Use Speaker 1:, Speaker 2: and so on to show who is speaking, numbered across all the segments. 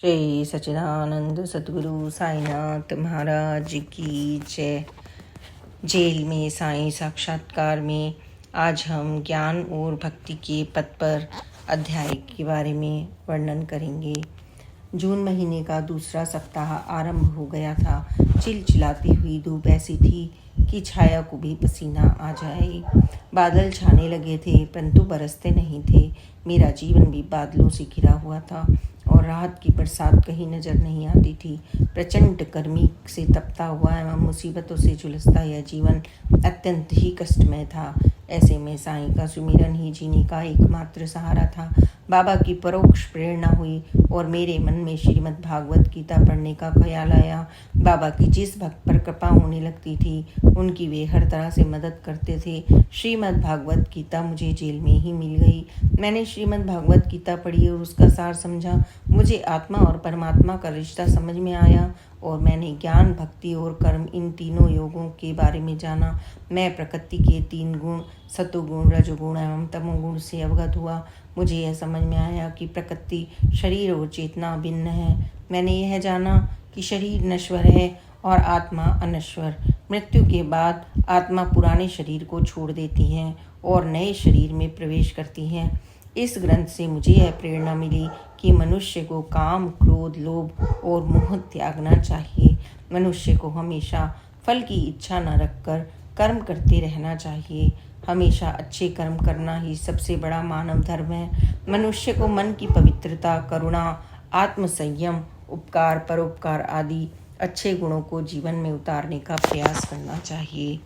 Speaker 1: श्री सच्चिदानंद सद्गुरु साईनाथ महाराज की जय। जेल में साईं साक्षात्कार में आज हम ज्ञान और भक्ति के पथ पर अध्याय के बारे में वर्णन करेंगे। जून महीने का दूसरा सप्ताह आरंभ हो गया था। चिलचिलाती हुई धूप ऐसी थी कि छाया को भी पसीना आ जाए। बादल छाने लगे थे परंतु बरसते नहीं थे। मेरा जीवन भी बादलों से घिरा हुआ था और राहत की बरसात कहीं नजर नहीं आती थी। प्रचंड गर्मी से तपता हुआ एवं मुसीबतों से झुलसता यह जीवन अत्यंत ही कष्टमय था। ऐसे में साईं का सुमिरन ही जीने का एकमात्र सहारा था। बाबा की परोक्ष प्रेरणा हुई और मेरे मन में श्रीमद् भागवत गीता पढ़ने का ख्याल आया। बाबा की जिस भक्त पर कृपा होने लगती थी उनकी वे हर तरह से मदद करते थे। श्रीमद् भागवत गीता मुझे जेल में ही मिल गई। मैंने श्रीमद् भागवत गीता पढ़ी और उसका सार समझा। मुझे आत्मा और परमात्मा का रिश्ता समझ में आया और मैंने ज्ञान, भक्ति और कर्म इन तीनों योगों के बारे में जाना। मैं प्रकृति के तीन गुण सतोगुण, रजोगुण एवं तमोगुण से अवगत हुआ। मुझे यह समझ में आया कि प्रकृति, शरीर और चेतना भिन्न है। मैंने यह जाना कि शरीर नश्वर है और आत्मा अनश्वर। मृत्यु के बाद आत्मा पुराने शरीर को छोड़ देती है और नए शरीर में प्रवेश करती है। इस ग्रंथ से मुझे यह प्रेरणा मिली कि मनुष्य को काम, क्रोध, लोभ और मोह त्यागना चाहिए। मनुष्य को हमेशा फल की इच्छा न रखकर कर्म करते रहना चाहिए। हमेशा अच्छे कर्म करना ही सबसे बड़ा मानव धर्म है। मनुष्य को मन की पवित्रता, करुणा, आत्मसंयम, उपकार, परोपकार आदि अच्छे गुणों को जीवन में उतारने का प्रयास करना चाहिए।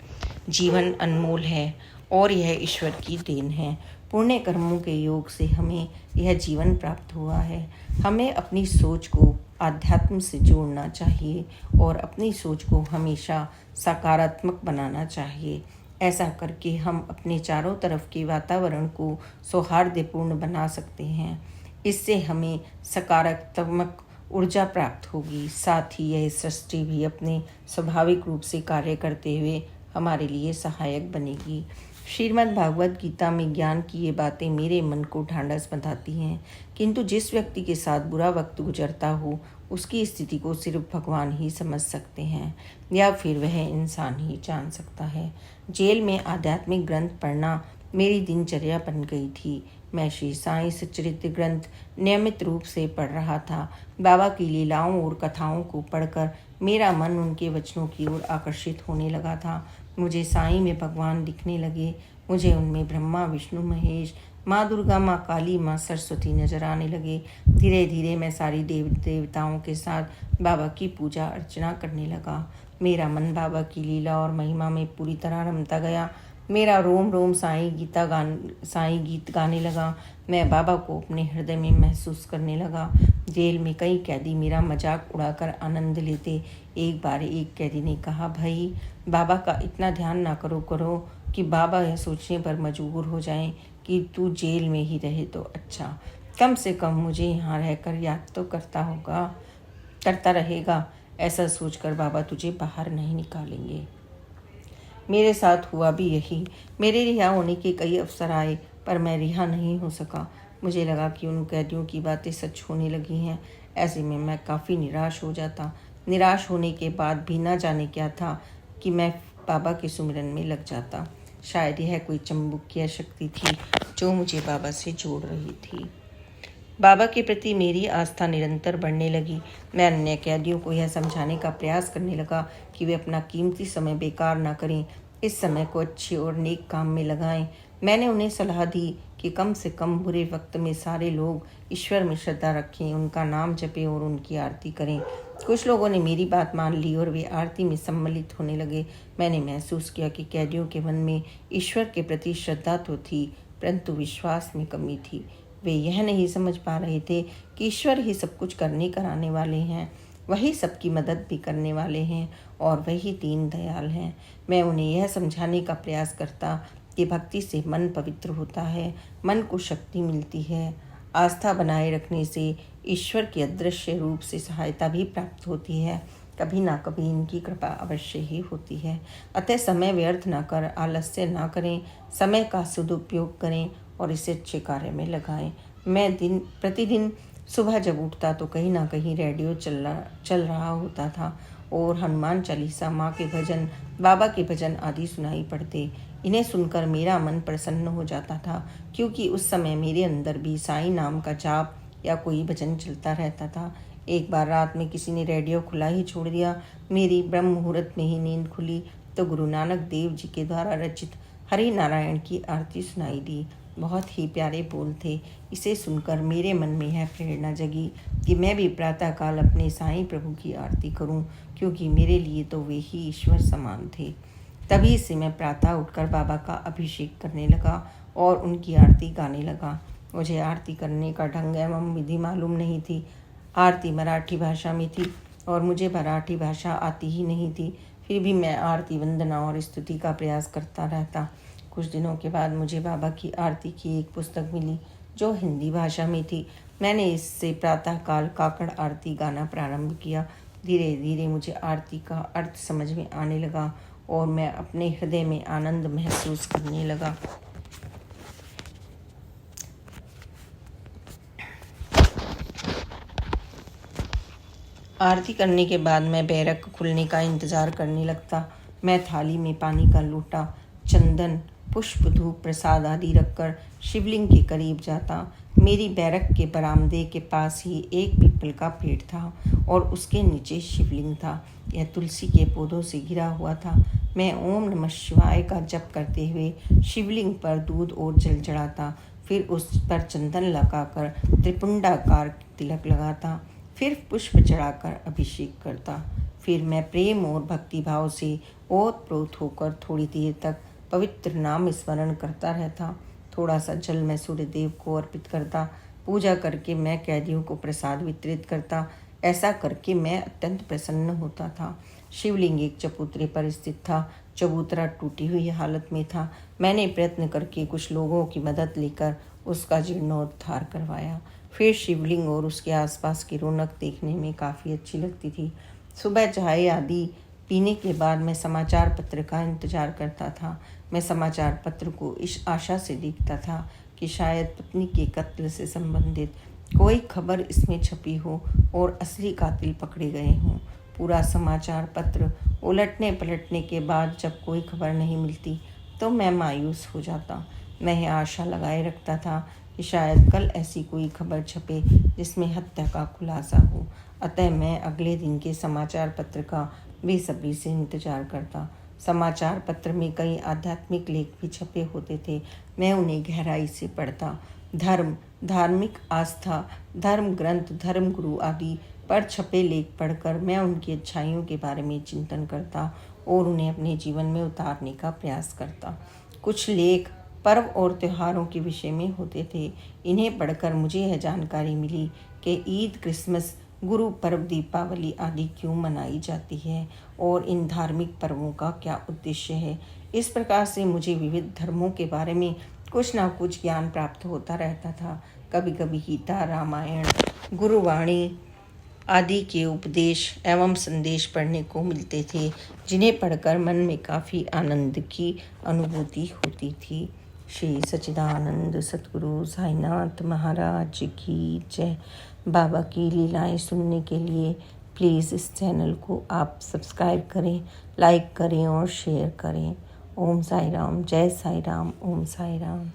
Speaker 1: जीवन अनमोल है और यह ईश्वर की देन है। पुण्य कर्मों के योग से हमें यह जीवन प्राप्त हुआ है। हमें अपनी सोच को आध्यात्म से जोड़ना चाहिए और अपनी सोच को हमेशा सकारात्मक बनाना चाहिए। ऐसा करके हम अपने चारों तरफ के वातावरण को सौहार्दपूर्ण बना सकते हैं। इससे हमें सकारात्मक ऊर्जा प्राप्त होगी। साथ ही यह सृष्टि भी अपने स्वाभाविक रूप से कार्य करते हुए हमारे लिए सहायक बनेगी। श्रीमद् भागवत गीता में ज्ञान की ये बातें मेरे मन को ढांढस बंधाती हैं, किंतु जिस व्यक्ति के साथ बुरा वक्त गुजरता हो उसकी स्थिति को सिर्फ भगवान ही समझ सकते हैं या फिर वह इंसान ही जान सकता है। जेल में आध्यात्मिक ग्रंथ पढ़ना मेरी दिनचर्या बन गई थी। मैं श्री साईं सच्चरित्र ग्रंथ नियमित रूप से पढ़ रहा था। बाबा की लीलाओं और कथाओं को पढ़कर मेरा मन उनके वचनों की ओर आकर्षित होने लगा था। मुझे साईं में भगवान दिखने लगे। मुझे उनमें ब्रह्मा, विष्णु, महेश, माँ दुर्गा, माँ काली, माँ सरस्वती नजर आने लगे। धीरे धीरे मैं सारी देवताओं के साथ बाबा की पूजा अर्चना करने लगा। मेरा मन बाबा की लीला और महिमा में पूरी तरह रमता गया। मेरा रोम रोम साईं गीत गाने लगा। मैं बाबा को अपने हृदय में महसूस करने लगा। जेल में कई कैदी मेरा मजाक उड़ाकर आनंद लेते। एक बार एक कैदी ने कहा, भाई बाबा का इतना ना ना करो कि बाबा यह सोचने पर मजबूर हो जाएं कि तू जेल में ही रहे तो अच्छा। कम से कम मुझे यहाँ रहकर याद तो करता रहेगा। ऐसा सोचकर बाबा तुझे बाहर नहीं निकालेंगे। मेरे साथ हुआ भी यही। मेरे रिहा होने के कई अवसर आए पर मैं रिहा नहीं हो सका। मुझे लगा कि उन कैदियों की बातें सच होने लगी हैं। ऐसे में मैं काफ़ी निराश हो जाता। निराश होने के बाद भी न जाने क्या था कि मैं बाबा के सुमिरन में लग जाता। शायद यह कोई चुंबकीय शक्ति थी जो मुझे बाबा से जोड़ रही थी। बाबा के प्रति मेरी आस्था निरंतर बढ़ने लगी। मैं अन्य कैदियों को यह समझाने का प्रयास करने लगा कि वे अपना कीमती समय बेकार न करें, इस समय को अच्छे और नेक काम में लगाएं। मैंने उन्हें सलाह दी कि कम से कम बुरे वक्त में सारे लोग ईश्वर में श्रद्धा रखें, उनका नाम जपें और उनकी आरती करें। कुछ लोगों ने मेरी बात मान ली और वे आरती में सम्मिलित होने लगे। मैंने महसूस किया कि कैदियों के मन में ईश्वर के प्रति श्रद्धा तो थी परंतु विश्वास में कमी थी। वे यह नहीं समझ पा रहे थे कि ईश्वर ही सब कुछ करने कराने वाले हैं, वही सबकी मदद भी करने वाले हैं और वही दीन दयाल हैं। मैं उन्हें यह समझाने का प्रयास करता कि भक्ति से मन पवित्र होता है, मन को शक्ति मिलती है। आस्था बनाए रखने से ईश्वर की अदृश्य रूप से सहायता भी प्राप्त होती है। कभी ना कभी इनकी कृपा अवश्य ही होती है। अतः समय व्यर्थ न कर आलस्य न करें, समय का सदुपयोग करें और इसे अच्छे कार्य में लगाएं। मैं प्रतिदिन सुबह जब उठता तो कहीं ना कहीं रेडियो चल रहा होता था और हनुमान चालीसा, माँ के भजन, बाबा के भजन आदि सुनाई पड़ते। इन्हें सुनकर मेरा मन प्रसन्न हो जाता था, क्योंकि उस समय मेरे अंदर भी साईं नाम का जाप या कोई भजन चलता रहता था। एक बार रात में किसी ने रेडियो खुला ही छोड़ दिया। मेरी ब्रह्म मुहूर्त में ही नींद खुली तो गुरु नानक देव जी के द्वारा रचित हरि नारायण की आरती सुनाई दी। बहुत ही प्यारे बोल थे। इसे सुनकर मेरे मन में यह प्रेरणा जगी कि मैं भी प्रातःकाल अपने साईं प्रभु की आरती करूं, क्योंकि मेरे लिए तो वे ही ईश्वर समान थे। तभी से मैं प्रातः उठकर बाबा का अभिषेक करने लगा और उनकी आरती गाने लगा। मुझे आरती करने का ढंग एवं विधि मालूम नहीं थी। आरती मराठी भाषा में थी और मुझे मराठी भाषा आती ही नहीं थी। फिर भी मैं आरती, वंदना और स्तुति का प्रयास करता रहता। कुछ दिनों के बाद मुझे बाबा की आरती की एक पुस्तक मिली जो हिंदी भाषा में थी। मैंने इससे प्रातःकाल काकड़ आरती गाना प्रारंभ किया। धीरे धीरे मुझे आरती का अर्थ समझ में आने लगा और मैं अपने हृदय में आनंद महसूस करने लगा। आरती करने के बाद मैं बैरक खुलने का इंतजार करने लगता। मैं थाली में पानी का लोटा, चंदन, पुष्प, धूप, प्रसाद आदि रखकर शिवलिंग के करीब जाता। मेरी बैरक के बरामदे के पास ही एक पीपल का पेड़ था और उसके नीचे शिवलिंग था। यह तुलसी के पौधों से घिरा हुआ था। मैं ओम नमः शिवाय का जप करते हुए शिवलिंग पर दूध और जल चढ़ाता, फिर उस पर चंदन लगाकर त्रिपुंडाकार तिलक लगाता, फिर पुष्प चढ़ाकर अभिषेक करता। फिर मैं प्रेम और भक्ति भाव से ओतप्रोत होकर थोड़ी देर तक पवित्र नाम स्मरण करता रहता। थोड़ा सा जल मैं सूर्य देव को अर्पित करता। पूजा करके मैं कैदियों को प्रसाद वितरित करता। ऐसा करके मैं अत्यंत प्रसन्न होता था। शिवलिंग एक चबूतरे पर स्थित था। चबूतरा टूटी हुई हालत में था। मैंने प्रयत्न करके कुछ लोगों की मदद लेकर उसका जीर्णोद्धार करवाया। फिर शिवलिंग और उसके आसपास की रौनक देखने में काफ़ी अच्छी लगती थी। सुबह चाय आदि पीने के बाद मैं समाचार पत्र का इंतजार करता था। मैं समाचार पत्र को इस आशा से देखता था कि शायद पत्नी के कत्ल से संबंधित कोई खबर इसमें छपी हो और असली कातिल पकड़े गए हों। पूरा समाचार पत्र उलटने पलटने के बाद जब कोई खबर नहीं मिलती तो मैं मायूस हो जाता। मैं यह आशा लगाए रखता था कि शायद कल ऐसी कोई खबर छपे जिसमें हत्या का खुलासा हो। अतः मैं अगले दिन के समाचार पत्र का बेसब्री से इंतजार करता। समाचार पत्र में कई आध्यात्मिक लेख भी छपे होते थे। मैं उन्हें गहराई से पढ़ता। धर्म, धार्मिक आस्था, धर्म ग्रंथ, धर्म गुरु आदि पर छपे लेख पढ़कर मैं उनकी अच्छाइयों के बारे में चिंतन करता और उन्हें अपने जीवन में उतारने का प्रयास करता। कुछ लेख पर्व और त्योहारों के विषय में होते थे। इन्हें पढ़कर मुझे यह जानकारी मिली कि ईद, क्रिसमस, गुरु पर्व, दीपावली आदि क्यों मनाई जाती है और इन धार्मिक पर्वों का क्या उद्देश्य है। इस प्रकार से मुझे विविध धर्मों के बारे में कुछ ना कुछ ज्ञान प्राप्त होता रहता था। कभी कभी गीता, रामायण, गुरुवाणी आदि के उपदेश एवं संदेश पढ़ने को मिलते थे, जिन्हें पढ़कर मन में काफ़ी आनंद की अनुभूति होती थी। श्री सच्चिदानंद सतगुरु साईनाथ महाराज की जय। बाबा की लीलाएं सुनने के लिए प्लीज़ इस चैनल को आप सब्सक्राइब करें, लाइक करें और शेयर करें। ओम साई राम, जय साई राम, ओम साई राम।